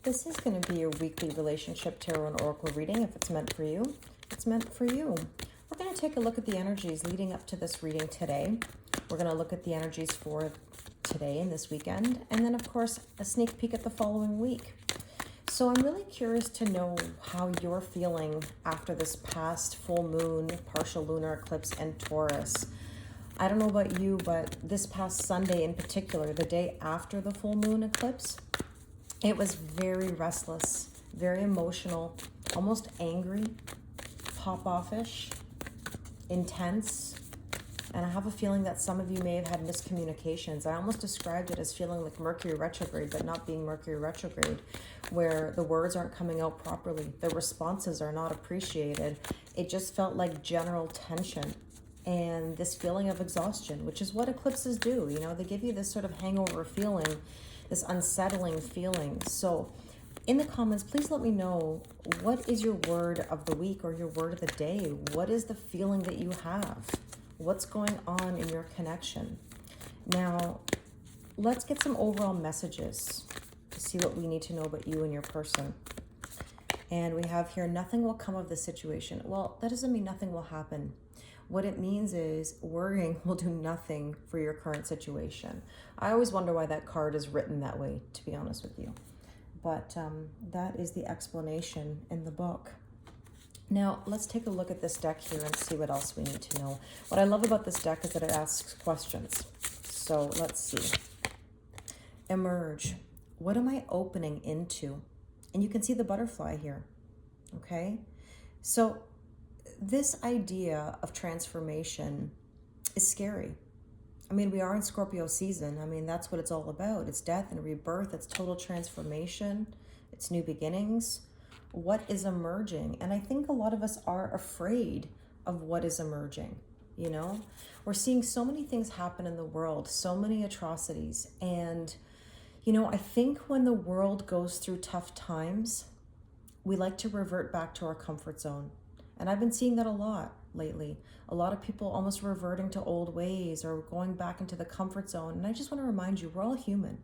This is going to be your weekly relationship tarot and oracle reading. If it's meant for you, it's meant for you. We're going to take a look at the energies leading up to this reading today. We're going to look at the energies for today and this weekend, and then, of course, a sneak peek at the following week. So I'm really curious to know how you're feeling after this past full moon, partial lunar eclipse, and Taurus. I don't know about you, but this past Sunday in particular, the day after the full moon eclipse, it was very restless, very emotional, almost angry, pop-off-ish, intense. And I have a feeling that some of you may have had miscommunications. I almost described it as feeling like Mercury retrograde, but not being Mercury retrograde, where the words aren't coming out properly. The responses are not appreciated. It just felt like general tension and this feeling of exhaustion, which is what eclipses do. You know, they give you this sort of hangover feeling, this unsettling feeling. So in the comments, please let me know, what is your word of the week or your word of the day? What is the feeling that you have? What's going on in your connection? Now, let's get some overall messages to see what we need to know about you and your person. And we have here, nothing will come of this situation. Well, that doesn't mean nothing will happen. What it means is worrying will do nothing for your current situation. I always wonder why that card is written that way, to be honest with you. But that is the explanation in the book. Now, let's take a look at this deck here and see what else we need to know. What I love about this deck is that it asks questions. So let's see. Emerge. What am I opening into? And you can see the butterfly here, okay? So this idea of transformation is scary. I mean, we are in Scorpio season. I mean, that's what it's all about. It's death and rebirth. It's total transformation. It's new beginnings. What is emerging? And I think a lot of us are afraid of what is emerging. You know, we're seeing so many things happen in the world, so many atrocities. And, you know, I think when the world goes through tough times, we like to revert back to our comfort zone. And I've been seeing that a lot lately. A lot of people almost reverting to old ways or going back into the comfort zone. And I just want to remind you, we're all human.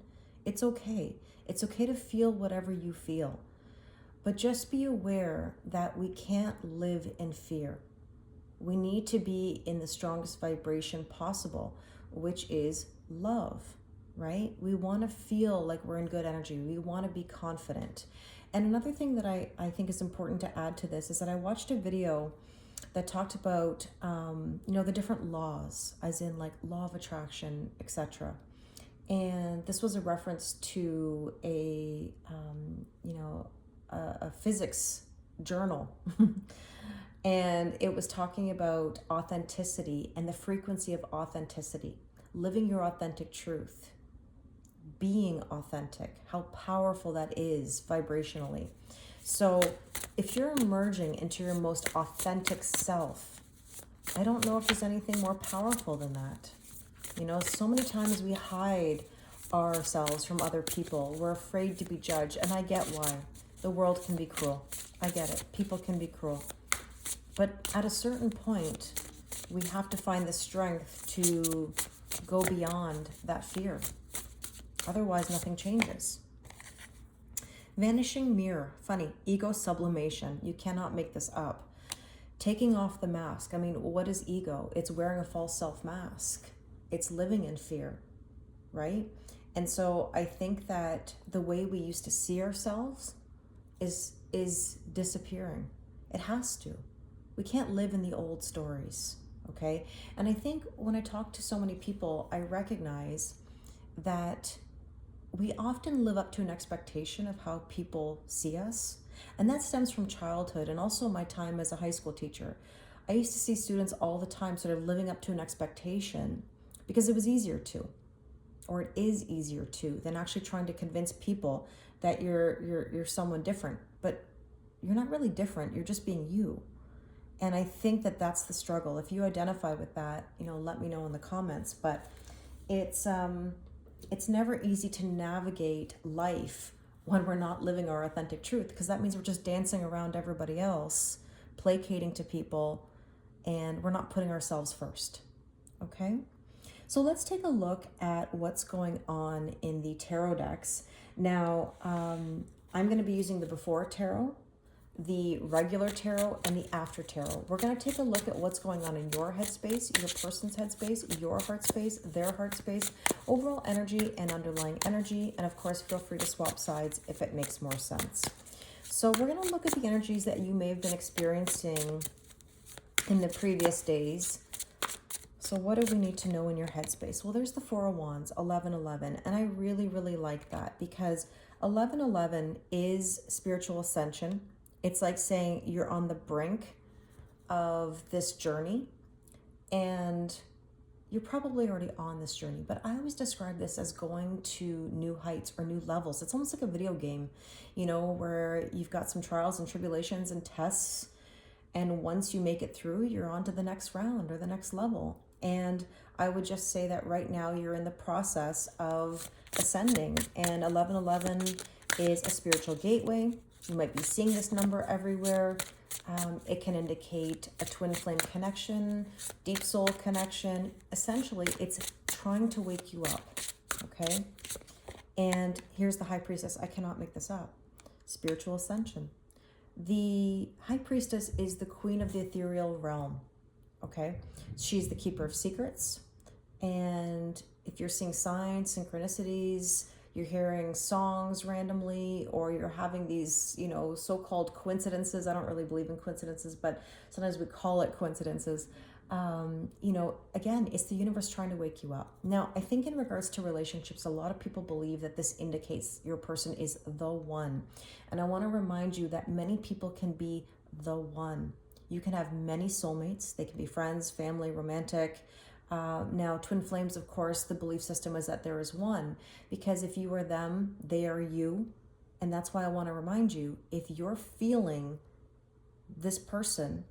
It's okay. It's okay to feel whatever you feel. But just be aware that we can't live in fear. We need to be in the strongest vibration possible, which is love, right? We want to feel like we're in good energy. We want to be confident. And another thing that I think is important to add to this is that I watched a video that talked about, you know, the different laws, as in like law of attraction, etc. And this was a reference to a physics journal. And it was talking about authenticity and the frequency of authenticity, living your authentic truth, being authentic, how powerful that is vibrationally. So if you're emerging into your most authentic self, I don't know if there's anything more powerful than that. You know, so many times we hide ourselves from other people. We're afraid to be judged, and I get why. The world can be cruel. I get it. People can be cruel. But at a certain point, we have to find the strength to go beyond that fear. Otherwise, nothing changes. Vanishing mirror. Funny. Ego sublimation. You cannot make this up. Taking off the mask. I mean, what is ego? It's wearing a false self mask. It's living in fear, right? And so I think that the way we used to see ourselves is disappearing. It has to. We can't live in the old stories, okay? And I think when I talk to so many people, I recognize that we often live up to an expectation of how people see us. And that stems from childhood and also my time as a high school teacher. I used to see students all the time sort of living up to an expectation because it was easier to, or it is easier to, than actually trying to convince people that you're someone different. But you're not really different, you're just being you. And I think that that's the struggle. If you identify with that, you know, let me know in the comments. But it's never easy to navigate life when we're not living our authentic truth, because that means we're just dancing around everybody else, placating to people, and we're not putting ourselves first, okay? So let's take a look at what's going on in the tarot decks. Now, I'm going to be using the before tarot, the regular tarot, and the after tarot. We're going to take a look at what's going on in your headspace, your person's headspace, your heart space, their heart space, overall energy and underlying energy. And of course, feel free to swap sides if it makes more sense. So we're going to look at the energies that you may have been experiencing in the previous days. So what do we need to know in your headspace? Well, there's the Four of Wands, 1111, and I really, really like that because 1111 is spiritual ascension. It's like saying you're on the brink of this journey and you're probably already on this journey, but I always describe this as going to new heights or new levels. It's almost like a video game, you know, where you've got some trials and tribulations and tests, and once you make it through, you're on to the next round or the next level. And I would just say that right now you're in the process of ascending, and 1111 is a spiritual gateway. You might be seeing this number everywhere. It can indicate a twin flame connection, deep soul connection. Essentially, it's trying to wake you up, okay? And here's the High Priestess. I cannot make this up. Spiritual ascension. The High Priestess is the queen of the ethereal realm, okay? She's the keeper of secrets. And if you're seeing signs, synchronicities, you're hearing songs randomly, or you're having these, you know, so-called coincidences. I don't really believe in coincidences, but sometimes we call it coincidences. You know, again, it's the universe trying to wake you up. Now, I think in regards to relationships, a lot of people believe that this indicates your person is the one. And I want to remind you that many people can be the one. You can have many soulmates. They can be friends, family, romantic. Now, twin flames, of course, the belief system is that there is one, because if you are them, they are you. And that's why I want to remind you, if you're feeling this person,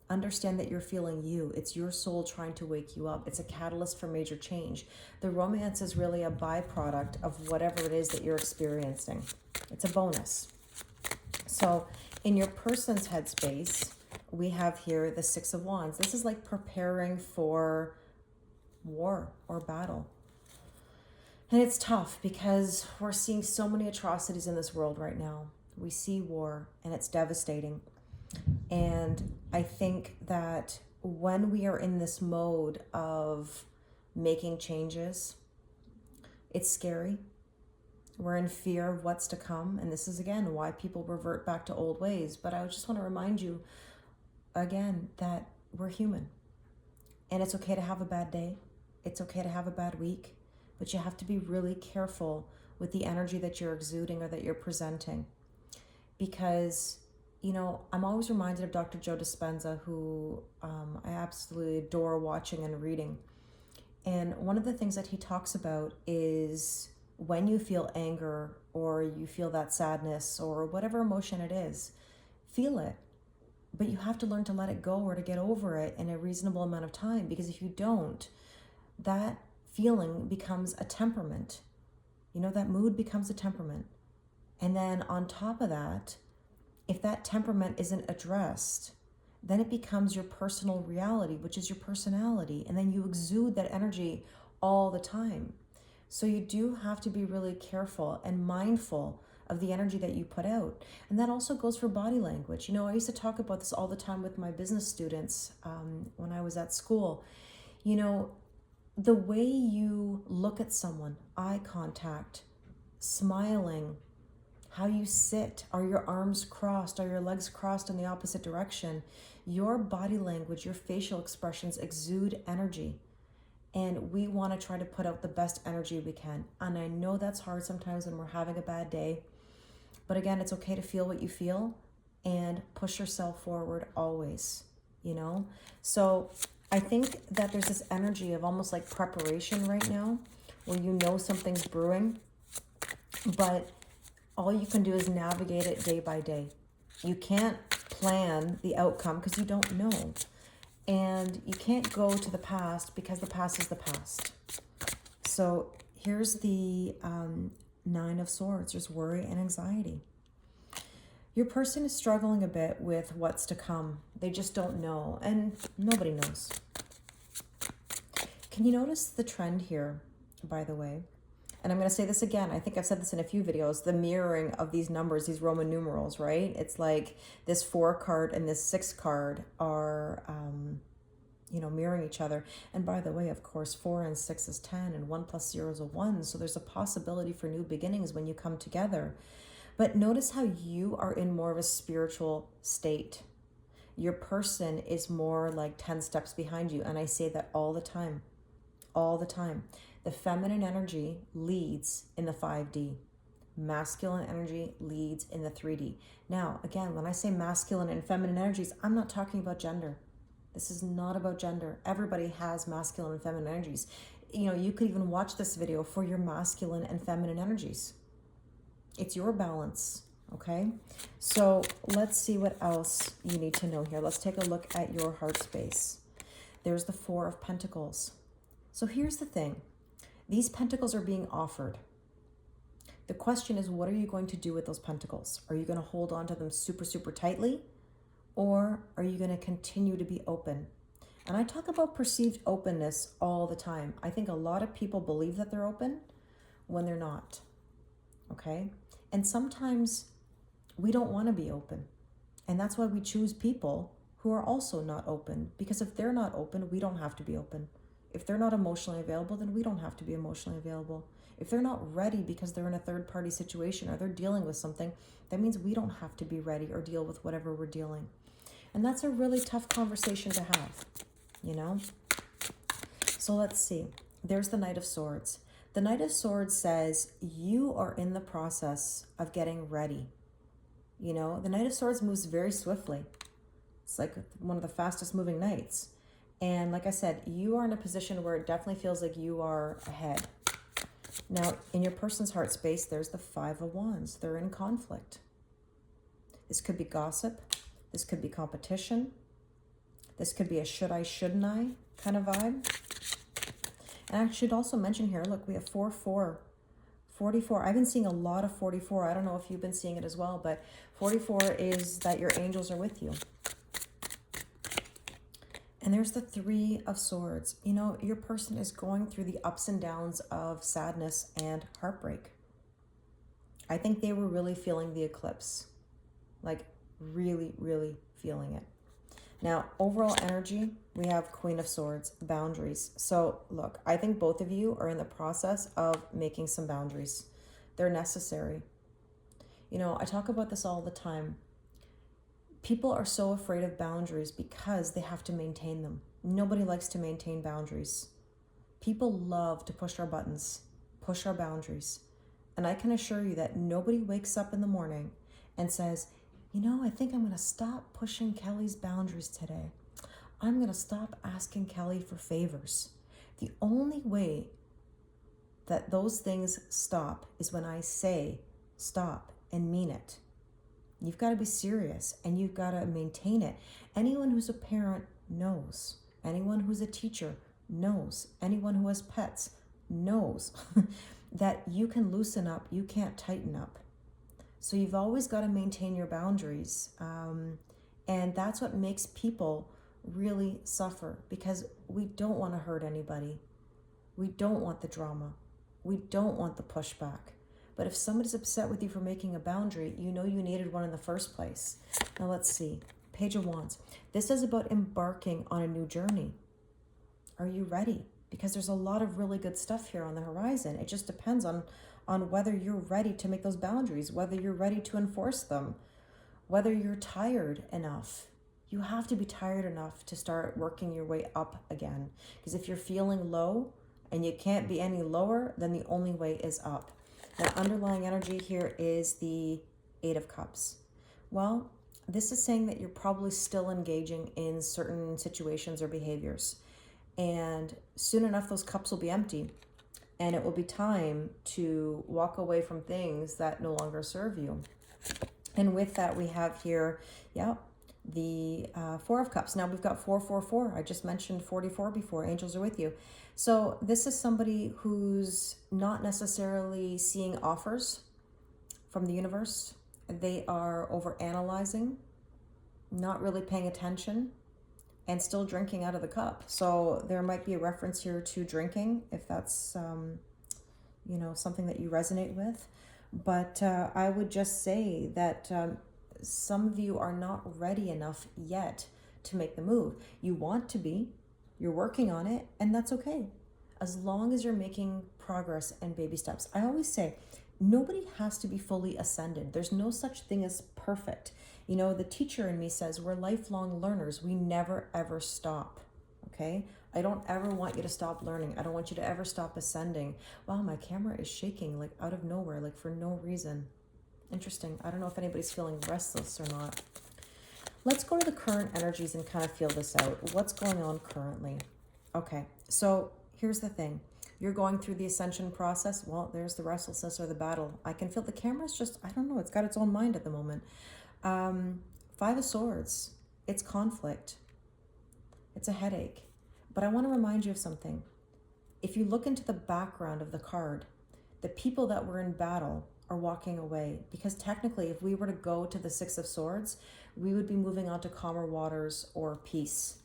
understand that you're feeling you. It's your soul trying to wake you up. It's a catalyst for major change. The romance is really a byproduct of whatever it is that you're experiencing. It's a bonus. So in your person's headspace, we have here the Six of Wands. This is like preparing for war or battle. And it's tough because we're seeing so many atrocities in this world right now. We see war and it's devastating. And I think that when we are in this mode of making changes, it's scary. We're in fear of what's to come. And this is, again, why people revert back to old ways. But I just want to remind you, again, that we're human. And it's okay to have a bad day. It's okay to have a bad week. But you have to be really careful with the energy that you're exuding or that you're presenting. Because, you know, I'm always reminded of Dr. Joe Dispenza, who I absolutely adore watching and reading. And one of the things that he talks about is when you feel anger or you feel that sadness or whatever emotion it is, feel it. But you have to learn to let it go or to get over it in a reasonable amount of time. Because if you don't, that feeling becomes a temperament. You know, that mood becomes a temperament. And then on top of that, if that temperament isn't addressed, then it becomes your personal reality, which is your personality. And then you exude that energy all the time. So you do have to be really careful and mindful of the energy that you put out. And that also goes for body language. You know, I used to talk about this all the time with my business students when I was at school. You know, the way you look at someone, eye contact, smiling, how you sit, are your arms crossed, are your legs crossed in the opposite direction? Your body language, your facial expressions exude energy. And we want to try to put out the best energy we can. And I know that's hard sometimes when we're having a bad day. But again, it's okay to feel what you feel and push yourself forward always, you know? So I think that there's this energy of almost like preparation right now where you know something's brewing, but all you can do is navigate it day by day. You can't plan the outcome because you don't know. And you can't go to the past because the past is the past. So here's the Nine of Swords. There's worry and anxiety. Your person is struggling a bit with what's to come. They just don't know, and nobody knows. Can you notice the trend here, by the way? And I'm going to say this again. I think I've said this in a few videos. The mirroring of these numbers, these Roman numerals, right? It's like this 4 card and this 6 card are, you know, mirroring each other. And by the way, of course, 4 and 6 is 10 and 1 plus 0 is a 1. So there's a possibility for new beginnings when you come together. But notice how you are in more of a spiritual state. Your person is more like 10 steps behind you. And I say that all the time, all the time. The feminine energy leads in the 5D. Masculine energy leads in the 3D. Now, again, when I say masculine and feminine energies, I'm not talking about gender. This is not about gender. Everybody has masculine and feminine energies. You know, you could even watch this video for your masculine and feminine energies. It's your balance, okay? So let's see what else you need to know here. Let's take a look at your heart space. There's the 4 of Pentacles. So here's the thing. These pentacles are being offered. The question is, what are you going to do with those pentacles? Are you going to hold on to them super, super tightly? Or are you going to continue to be open? And I talk about perceived openness all the time. I think a lot of people believe that they're open when they're not. Okay? And sometimes we don't want to be open. And that's why we choose people who are also not open. Because if they're not open, we don't have to be open. If they're not emotionally available, then we don't have to be emotionally available. If they're not ready because they're in a third-party situation or they're dealing with something, that means we don't have to be ready or deal with whatever we're dealing. And that's a really tough conversation to have, you know? So let's see. There's the Knight of Swords. The Knight of Swords says you are in the process of getting ready. You know, the Knight of Swords moves very swiftly. It's like one of the fastest moving knights. And like I said, you are in a position where it definitely feels like you are ahead. Now, in your person's heart space, there's the 5 of Wands. They're in conflict. This could be gossip. This could be competition. This could be a should I, shouldn't I kind of vibe. And I should also mention here, look, we have 4-4. 44. I've been seeing a lot of 44. I don't know if you've been seeing it as well, but 44 is that your angels are with you. And there's the 3 of Swords. You know, your person is going through the ups and downs of sadness and heartbreak. I think they were really feeling the eclipse. Like, really, really feeling it. Now, overall energy, we have Queen of Swords, boundaries. So, look, I think both of you are in the process of making some boundaries. They're necessary. You know, I talk about this all the time. People are so afraid of boundaries because they have to maintain them. Nobody likes to maintain boundaries. People love to push our buttons, push our boundaries. And I can assure you that nobody wakes up in the morning and says, you know, I think I'm going to stop pushing Kelly's boundaries today. I'm going to stop asking Kelly for favors. The only way that those things stop is when I say stop and mean it. You've got to be serious and you've got to maintain it. Anyone who's a parent knows. Anyone who's a teacher knows. Anyone who has pets knows that you can loosen up, you can't tighten up. So you've always got to maintain your boundaries. And that's what makes people really suffer, because we don't want to hurt anybody. We don't want the drama. We don't want the pushback. But if somebody's upset with you for making a boundary, you know you needed one in the first place. Now let's see. Page of Wands. This is about embarking on a new journey. Are you ready? Because there's a lot of really good stuff here on the horizon. It just depends on whether you're ready to make those boundaries, whether you're ready to enforce them, whether you're tired enough. You have to be tired enough to start working your way up again. Because if you're feeling low and you can't be any lower, then the only way is up. The underlying energy here is the 8 of Cups. Well, this is saying that you're probably still engaging in certain situations or behaviors. And soon enough, those cups will be empty. And it will be time to walk away from things that no longer serve you. And with that, we have here, the 4 of Cups. Now we've got 444. I just mentioned 44 before. Angels are with you. So this is somebody who's not necessarily seeing offers from the universe. They are overanalyzing, not really paying attention, and still drinking out of the cup. So there might be a reference here to drinking, if that's you know, something that you resonate with. But I would just say that some of you are not ready enough yet to make the move. You want to be, you're working on it, and that's okay. As long as you're making progress and baby steps. I always say, nobody has to be fully ascended. There's no such thing as perfect. You know, the teacher in me says we're lifelong learners. We never, ever stop, okay? I don't ever want you to stop learning. I don't want you to ever stop ascending. Wow, my camera is shaking like out of nowhere, like for no reason. Interesting. I don't know if anybody's feeling restless or not. Let's go to the current energies and kind of feel this out. What's going on currently? Okay, so here's the thing. You're going through the ascension process. Well, there's the restlessness or the battle. I can feel the camera's just, I don't know, it's got its own mind at the moment. Five of Swords. It's conflict. It's a headache. But I want to remind you of something. If you look into the background of the card, the people that were in battle are walking away, because technically if we were to go to the Six of Swords, we would be moving on to calmer waters or peace.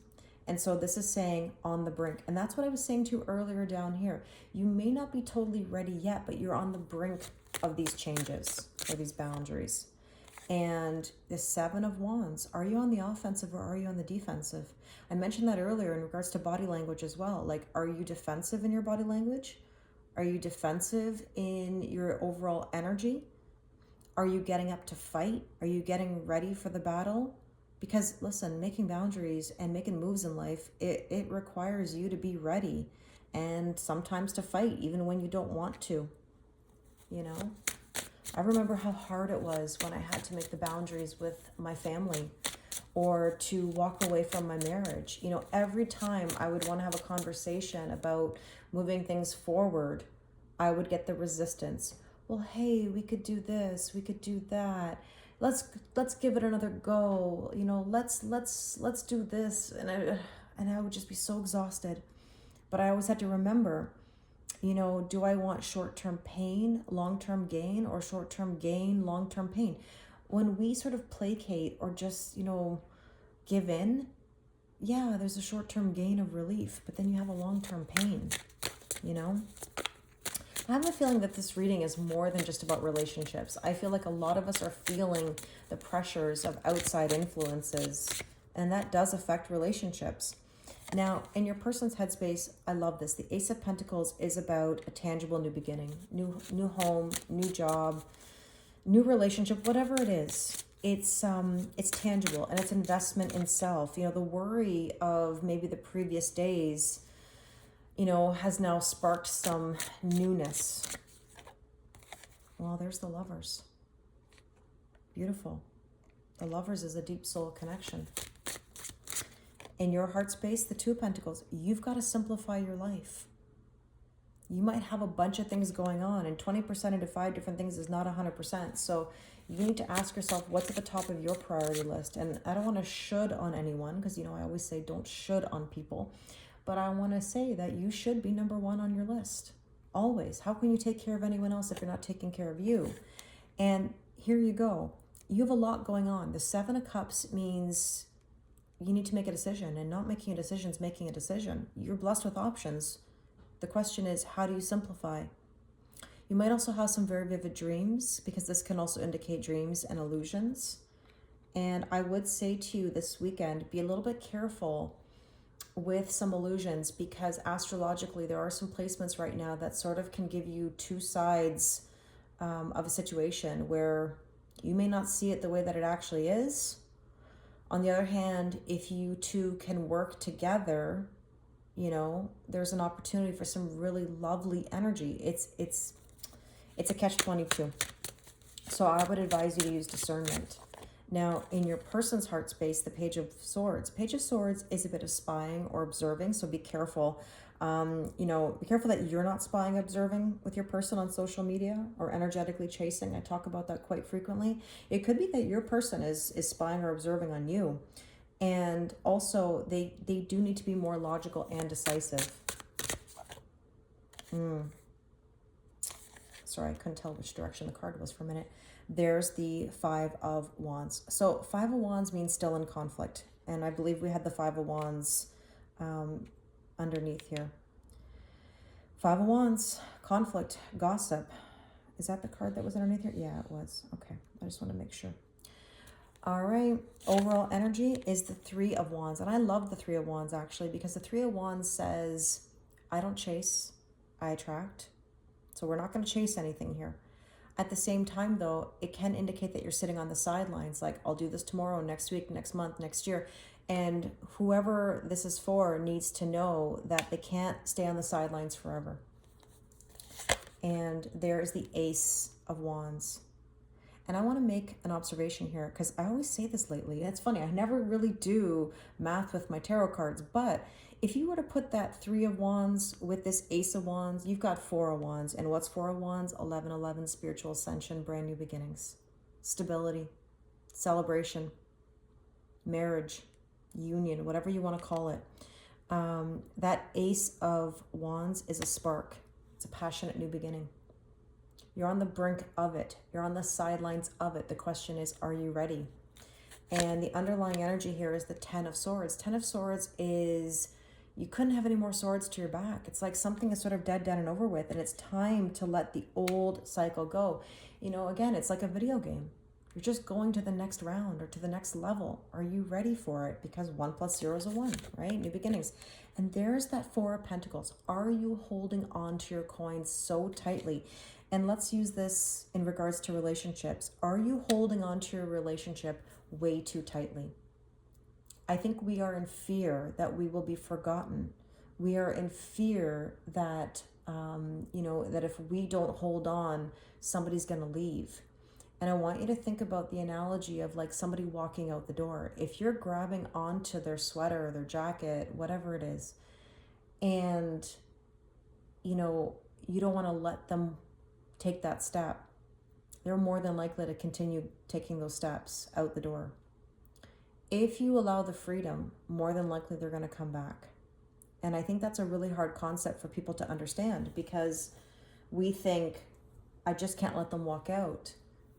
And so this is saying on the brink. And that's what I was saying to you earlier down here. You may not be totally ready yet, but you're on the brink of these changes or these boundaries. And the Seven of Wands, are you on the offensive or are you on the defensive? I mentioned that earlier in regards to body language as well. Like, are you defensive in your body language? Are you defensive in your overall energy? Are you getting up to fight? Are you getting ready for the battle? Because listen, making boundaries and making moves in life, it requires you to be ready and sometimes to fight even when you don't want to, you know? I remember how hard it was when I had to make the boundaries with my family or to walk away from my marriage. You know, every time I would want to have a conversation about moving things forward, I would get the resistance. Well, hey, we could do this, we could do that. Let's give it another go. You know, let's do this. And I would just be so exhausted. But I always had to remember, you know, do I want short-term pain, long-term gain, or short-term gain, long-term pain? When we sort of placate or just, you know, give in, yeah, there's a short-term gain of relief, but then you have a long-term pain, you know? I have a feeling that this reading is more than just about relationships. I feel like a lot of us are feeling the pressures of outside influences, and that does affect relationships. Now, in your person's headspace, I love this. The Ace of Pentacles is about a tangible new beginning, new home, new job, new relationship, whatever it is. It's tangible and it's investment in self. You know, the worry of maybe the previous days, you know, has now sparked some newness. Well, there's the Lovers. Beautiful. The Lovers is a deep soul connection. In your heart space, the Two of Pentacles, you've got to simplify your life. You might have a bunch of things going on, and 20% into 5 different things is not 100%. So you need to ask yourself, what's at the top of your priority list? And I don't want to should on anyone, because, you know, I always say don't should on people. But I want to say that you should be number one on your list. Always. How can you take care of anyone else if you're not taking care of you? And here you go. You have a lot going on. The Seven of Cups means you need to make a decision, and not making a decision is making a decision. You're blessed with options. The question is, how do you simplify? You might also have some very vivid dreams, because this can also indicate dreams and illusions. And I would say to you this weekend, be a little bit careful with some illusions, because astrologically there are some placements right now that sort of can give you two sides of a situation where you may not see it the way that it actually is. On the other hand, if you two can work together, you know, there's an opportunity for some really lovely energy. It's a catch-22. So I would advise you to use discernment. Now, in your person's heart space, the Page of Swords. Page of Swords is a bit of spying or observing, so be careful. You know, be careful that you're not spying, observing with your person on social media or energetically chasing. I talk about that quite frequently. It could be that your person is spying or observing on you. And also, they do need to be more logical and decisive. Sorry, I couldn't tell which direction the card was for a minute. There's the Five of Wands. So Five of Wands means still in conflict. And I believe we had the Five of Wands underneath here. Five of Wands, conflict, gossip. Is that the card that was underneath here? Yeah, it was. Okay, I just want to make sure. All right, overall energy is the Three of Wands. And I love the Three of Wands, actually, because the Three of Wands says, I don't chase, I attract. So we're not going to chase anything here. At the same time, though, it can indicate that you're sitting on the sidelines, like, I'll do this tomorrow, next week, next month, next year. And whoever this is for needs to know that they can't stay on the sidelines forever. And there is the Ace of Wands. And I want to make an observation here, because I always say this lately. And it's funny, I never really do math with my tarot cards, but if you were to put that Three of Wands with this Ace of Wands, you've got Four of Wands. And what's Four of Wands? 1111, spiritual ascension, brand new beginnings, stability, celebration, marriage, union, whatever you want to call it. That Ace of Wands is a spark. It's a passionate new beginning. You're on the brink of it. You're on the sidelines of it. The question is, are you ready? And the underlying energy here is the Ten of Swords. Ten of Swords is, you couldn't have any more swords to your back. It's like something is sort of dead and over with, and it's time to let the old cycle go. You know, again, it's like a video game. You're just going to the next round or to the next level. Are you ready for it? Because 1 + 0 is a 1, right? New beginnings. And there's that Four of Pentacles. Are you holding on to your coins so tightly? And let's use this in regards to relationships. Are you holding on to your relationship way too tightly? I think we are in fear that we will be forgotten. We are in fear that, that if we don't hold on, somebody's going to leave. And I want you to think about the analogy of like somebody walking out the door. If you're grabbing onto their sweater or their jacket, whatever it is, and, you don't want to let them take that step, they're more than likely to continue taking those steps out the door. If you allow the freedom, more than likely they're going to come back. And I think that's a really hard concept for people to understand, because we think, I just can't let them walk out.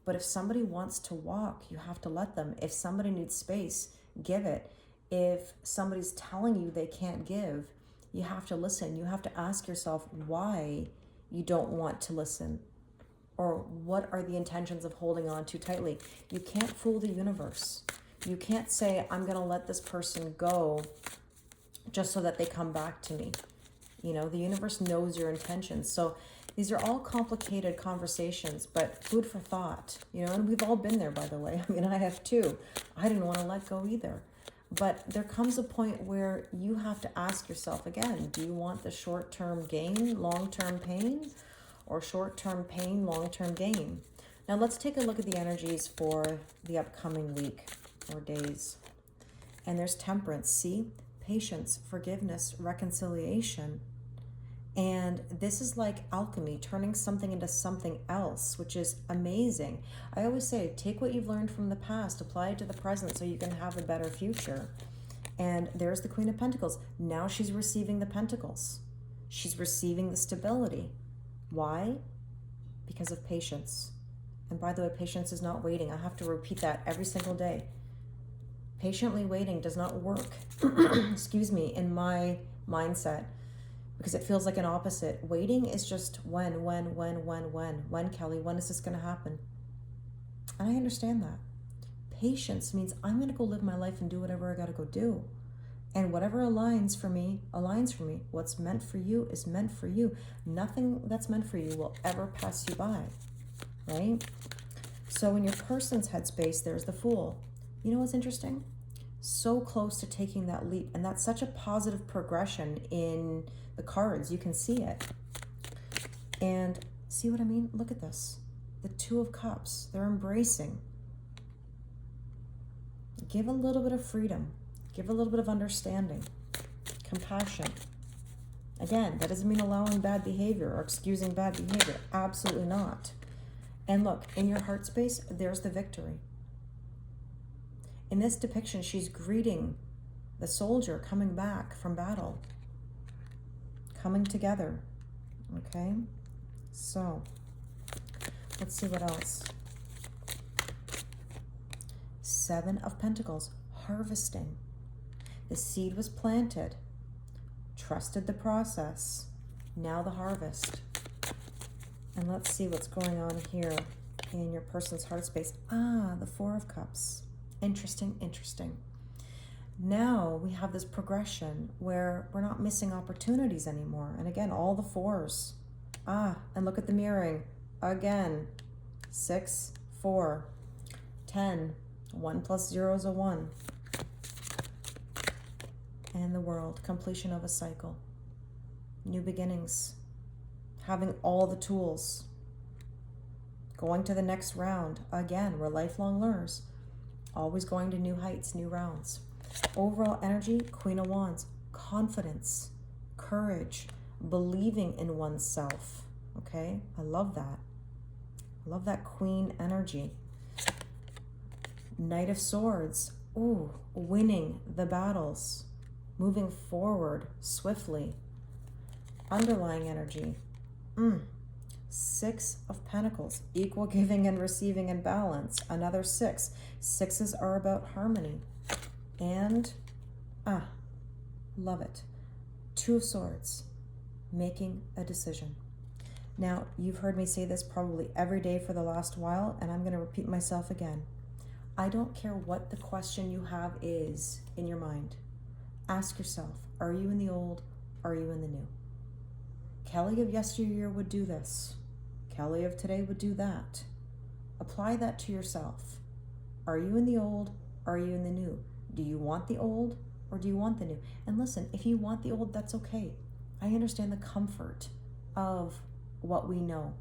But if somebody wants to walk, you have to let them. If somebody needs space, give it. If somebody's telling you they can't give, you have to listen. You have to ask yourself why you don't want to listen, or what are the intentions of holding on too tightly. You can't fool the universe. You can't say, I'm going to let this person go just so that they come back to me. The universe knows your intentions. So these are all complicated conversations, but food for thought, and we've all been there, by the way. I mean, I have too. I didn't want to let go either. But there comes a point where you have to ask yourself again, do you want the short-term gain, long-term pain, or short-term pain, long-term gain? Now let's take a look at the energies for the upcoming week or days. And there's Temperance, see? Patience, forgiveness, reconciliation. And this is like alchemy, turning something into something else, which is amazing. I always say, take what you've learned from the past, apply it to the present so you can have a better future. And there's the Queen of Pentacles. Now she's receiving the Pentacles. She's receiving the stability. Why? Because of patience. And by the way, patience is not waiting. I have to repeat that every single day. Patiently waiting does not work, excuse me, in my mindset, because it feels like an opposite. Waiting is just when, Kelly, when is this going to happen? And I understand that. Patience means I'm going to go live my life and do whatever I got to go do. And whatever aligns for me, aligns for me. What's meant for you is meant for you. Nothing that's meant for you will ever pass you by, right? So in your person's headspace, there's the Fool. You know what's interesting? So close to taking that leap. And that's such a positive progression in the cards. You can see it. And see what I mean? Look at this. The Two of Cups. They're embracing. Give a little bit of freedom. Give a little bit of understanding. Compassion. Again, that doesn't mean allowing bad behavior or excusing bad behavior. Absolutely not. And look, in your heart space, there's the Victory. In this depiction, she's greeting the soldier coming back from battle. Coming together. Okay? So, let's see what else. Seven of Pentacles. Harvesting. The seed was planted. Trusted the process. Now the harvest. And let's see what's going on here in your person's heart space. The Four of Cups. Interesting, interesting. Now we have this progression where we're not missing opportunities anymore. And again, all the fours. And look at the mirroring. Again, 6, 4, 10. 1 plus 0 is a 1. And the World, completion of a cycle. New beginnings. Having all the tools. Going to the next round. Again, we're lifelong learners. Always going to new heights, new rounds. Overall energy, Queen of Wands. Confidence, courage, believing in oneself. Okay, I love that. I love that Queen energy. Knight of Swords. Ooh, winning the battles. Moving forward swiftly. Underlying energy. 6 of Pentacles. Equal giving and receiving and balance. Another 6. 6s are about harmony. And, love it. 2 of Swords. Making a decision. Now, you've heard me say this probably every day for the last while, and I'm going to repeat myself again. I don't care what the question you have is in your mind. Ask yourself, are you in the old? Are you in the new? Kelly of yesteryear would do this. Kelly of today would do that. Apply that to yourself. Are you in the old? Are you in the new? Do you want the old or do you want the new? And listen, if you want the old, that's okay. I understand the comfort of what we know.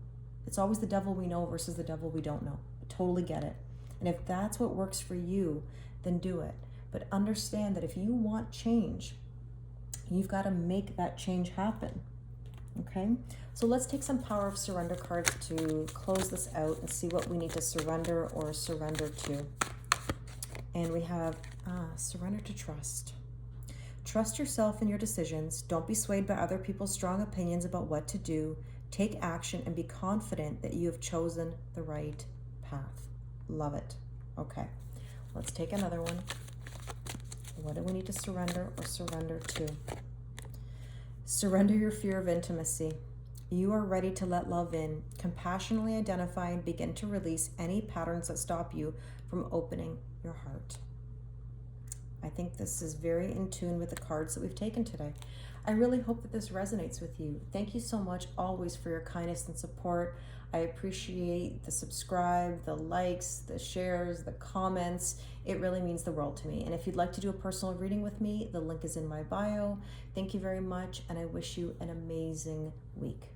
It's always the devil we know versus the devil we don't know. I totally get it. And if that's what works for you, then do it. But understand that if you want change, you've got to make that change happen. Okay? So let's take some Power of Surrender cards to close this out and see what we need to surrender or surrender to. And we have surrender to trust. Trust yourself in your decisions. Don't be swayed by other people's strong opinions about what to do. Take action and be confident that you have chosen the right path. Love it. Okay, let's take another one. What do we need to surrender or surrender to? Surrender your fear of intimacy. You are ready to let love in. Compassionately identify and begin to release any patterns that stop you from opening your heart. I think this is very in tune with the cards that we've taken today. I really hope that this resonates with you. Thank you so much always for your kindness and support. I appreciate the subscribe, the likes, the shares, the comments. It really means the world to me. And if you'd like to do a personal reading with me, the link is in my bio. Thank you very much, and I wish you an amazing week.